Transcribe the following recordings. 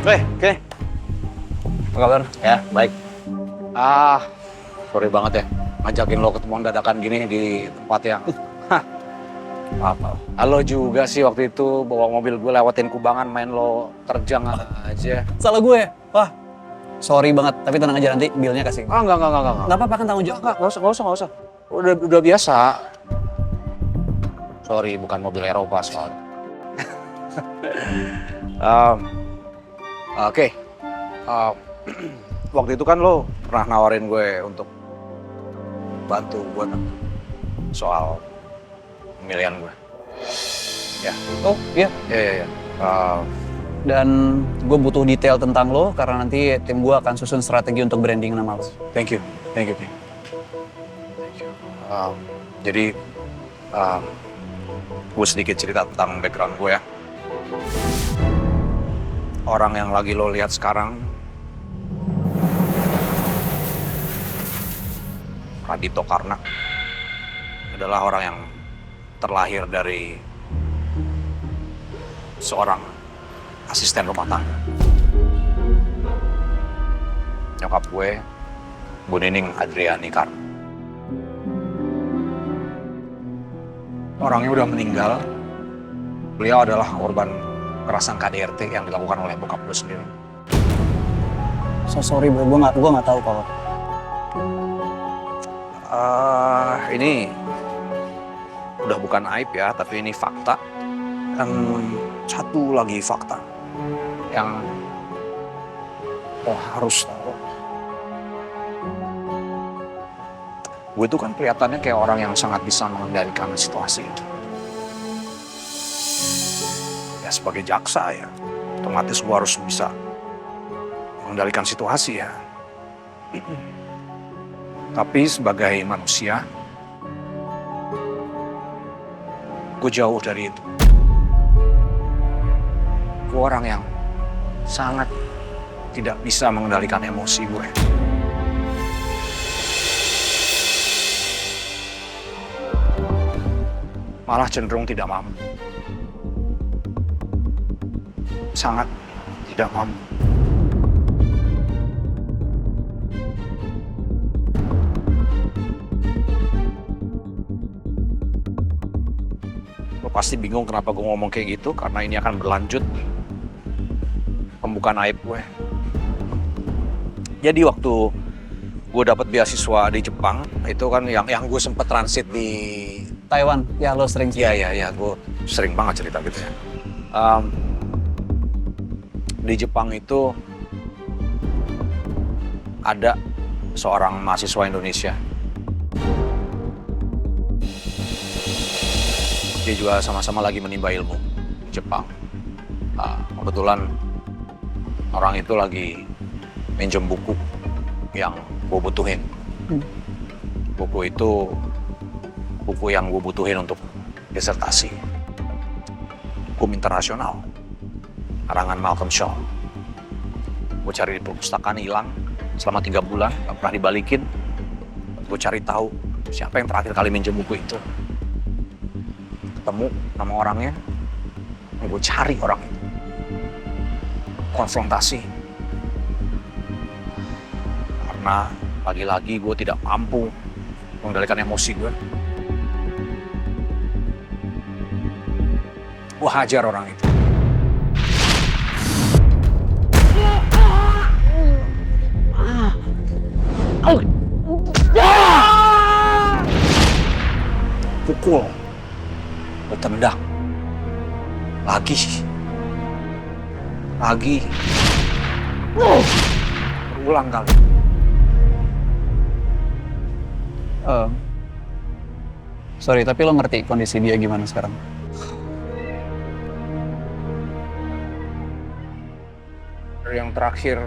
Oke. Apa kabar? Ya, baik. Sorry banget ya. Ngajakin lo ketemuan dadakan gini di tempat yang... Apa? Halo juga sih waktu itu bawa mobil gue lewatin Kubangan main lo terjang aja. Salah gue. Wah, sorry banget. Tapi tenang aja nanti bilnya kasih. Enggak. Nggak apa-apa kan tanggung jawab. Nggak usah. Udah biasa. Sorry, bukan mobil Eropa soalnya. Oke. Waktu itu kan lo pernah nawarin gue untuk bantu gue soal pemilihan gue. Ya. Oh iya. Iya. Dan gue butuh detail tentang lo karena nanti tim gue akan susun strategi untuk branding nama lo. Thank you. Jadi gue sedikit cerita tentang background gue ya. Orang yang lagi lo lihat sekarang, Radito Karna, adalah orang yang terlahir dari seorang asisten rumah tangga. Nyokap gue, Bu Nining Adriani Karna. Orangnya udah meninggal. Beliau adalah korban kekerasan KDRT yang dilakukan oleh bokap gue sendiri. So sorry bro, gue nggak tahu kalau. Ini udah bukan aib ya, tapi ini fakta. Dan satu lagi fakta yang lo harus tahu. Gue itu kan kelihatannya kayak orang yang sangat bisa mengendalikan situasi itu. Ya sebagai jaksa ya, otomatis gue harus bisa mengendalikan situasi ya. Tapi sebagai manusia, gue jauh dari itu. Gue orang yang sangat tidak bisa mengendalikan emosi gue. Malah cenderung tidak mampu. Sangat tidak mampu. Lo pasti bingung kenapa gue ngomong kayak gitu, karena ini akan berlanjut pembukaan aib gue. Jadi waktu gue dapat beasiswa di Jepang, itu kan yang gue sempet transit di Taiwan, ya lo sering cerita. Iya, gue sering banget cerita gitu ya. Di Jepang itu ada seorang mahasiswa Indonesia. Dia juga sama-sama lagi menimba ilmu di Jepang. Kebetulan orang itu lagi minjem buku yang gue butuhin. Buku itu buku yang gue butuhin untuk disertasi. Hukum internasional, karangan Malcolm Shaw. Gue cari di perpustakaan, hilang selama 3 bulan, gak pernah dibalikin. Gue cari tahu siapa yang terakhir kali minjem buku itu. Ketemu nama orangnya, gue cari orang itu. Konfrontasi. Karena lagi-lagi gue tidak mampu mengendalikan emosi gue. Gue hajar orang itu. Pukul. Gue tendang. Lagi. Berulang kali. Sorry, tapi lo ngerti kondisi dia gimana sekarang? Dari yang terakhir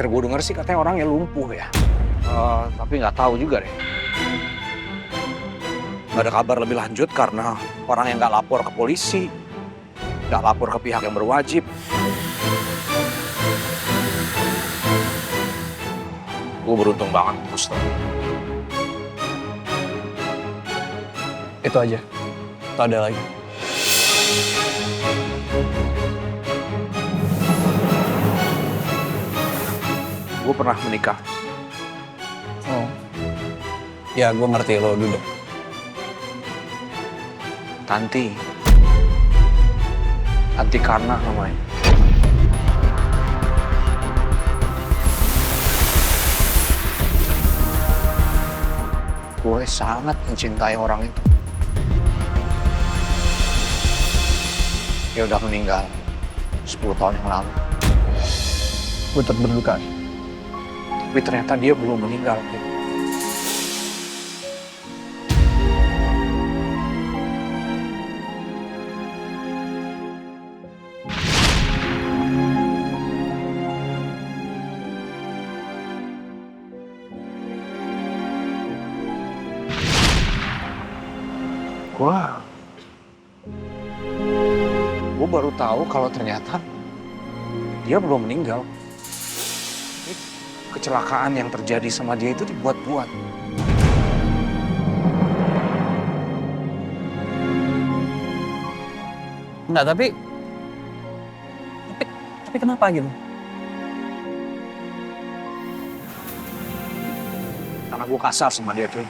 gue denger sih katanya orangnya lumpuh ya. Tapi nggak tahu juga deh. Nggak ada kabar lebih lanjut karena orang yang nggak lapor ke polisi, nggak lapor ke pihak yang berwajib. Gue beruntung banget, Gustaf. Itu aja. Atau ada lagi? gue pernah menikah. Oh. Ya, gue ngerti lo duduk. Tanti Karna namanya. Gue sangat mencintai orang itu. Dia udah meninggal 10 tahun yang lalu. Gue tetap berduka. Tapi ternyata dia belum meninggal. Gue baru tahu kalau ternyata dia belum meninggal. Ini kecelakaan yang terjadi sama dia itu dibuat-buat. Enggak, tapi kenapa gitu? Karena gue kasar sama dia tuh.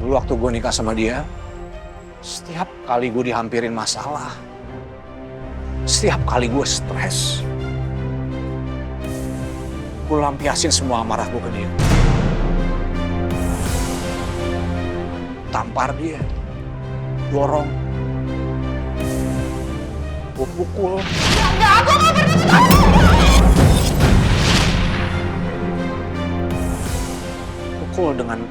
Dulu waktu gue nikah sama dia, setiap kali gue dihampirin masalah, setiap kali gue stres, gue lampiasin semua amarah gue ke dia. Tampar dia, dorong, gue pukul. Pukul dengan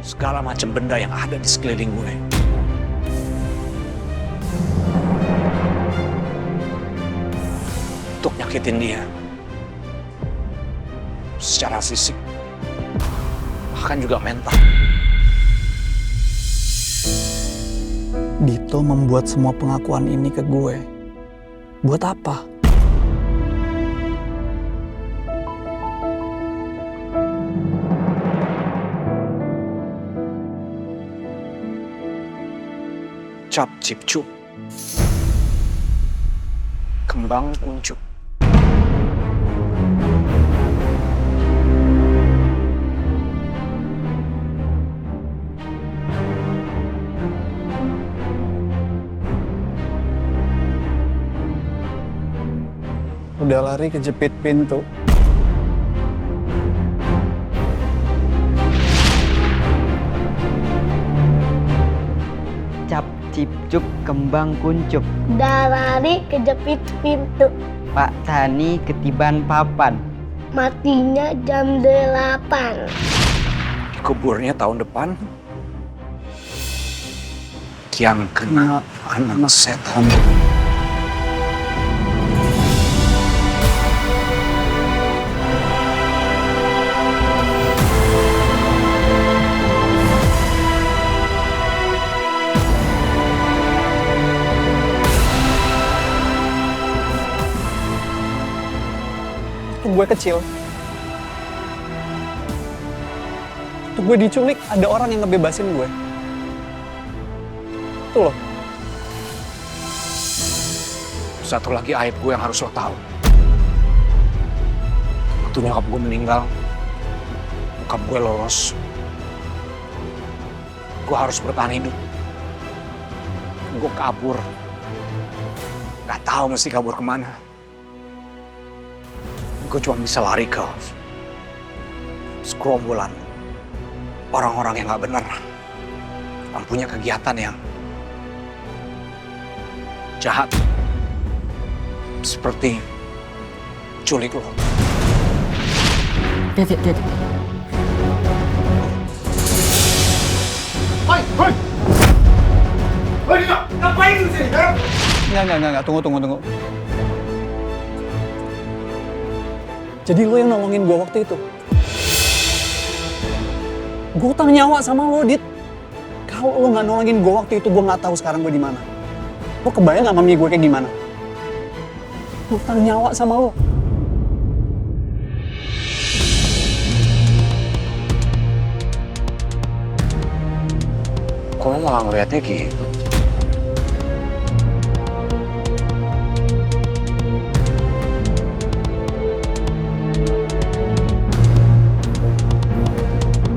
segala macam benda yang ada di sekeliling gue. Untuk nyakitin dia. Secara fisik. Bahkan juga mental. Dito membuat semua pengakuan ini ke gue. Buat apa? Cap cip cup. Kembang kuncup. Udah lari kejepit pintu. Cap cip cup kembang kuncup. Dalari kejepit pintu. Pak Tani ketiban papan. Matinya jam 8. Kuburnya tahun depan. Kian kena anak setan. Gue kecil. Waktu gue diculik, ada orang yang ngebebasin gue. Itu loh. Satu lagi aib gue yang harus lo tahu. Waktu nyokap gue meninggal, bokap gue lolos. Gue harus bertahan hidup. Gue kabur. Gak tahu mesti kabur kemana. Gue cuma bisa lari ke segerombolan orang-orang yang gak benar, yang punya kegiatan yang jahat, seperti culik lo. Dit. Hoi, ngapain lu sini? Enggak, tunggu. Jadi lo yang nolongin gue waktu itu. Gue utang nyawa sama lo, Dit. Kalau lo nggak nolongin gue waktu itu, gue nggak tahu sekarang gue di mana. Lo kebayang nggak mami gue kayak gimana? Gue utang nyawa sama lo. Kok lo malah ngeliatnya gitu?